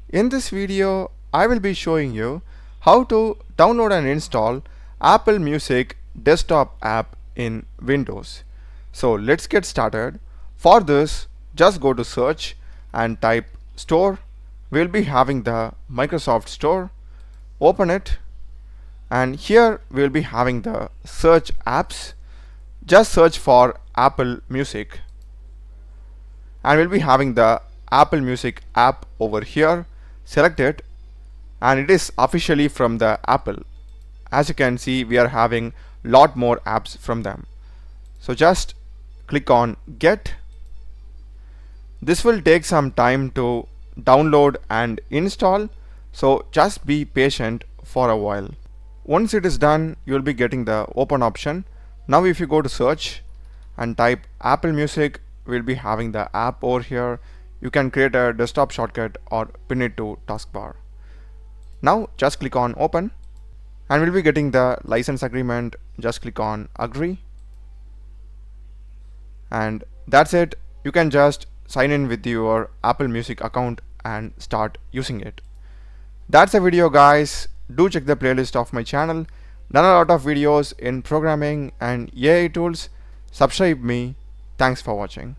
In this video, I will be showing you how to download and install Apple Music desktop app in Windows. So let's get started. For this, just go to search and type store. We'll be having the Microsoft Store. Open it, and here we'll be having the search apps. Just search for Apple Music, and we'll be having the Apple Music app over here. Select it, and it is officially from the Apple. As you can see, we are having lot more apps from them. So just click on get. This will take some time to download and install, so just be patient for a while. Once it is done, you will be getting the open option. Now if you go to search and type Apple Music, we'll be having the app over here. You can create a desktop shortcut or pin it to taskbar. Now just click on open, and we'll be getting the license agreement. Just click on agree, and that's it. You can just sign in with your Apple Music account and start using it. That's the video, guys. Do check the playlist of my channel. Done a lot of videos in programming and AI tools. Subscribe me. Thanks for watching.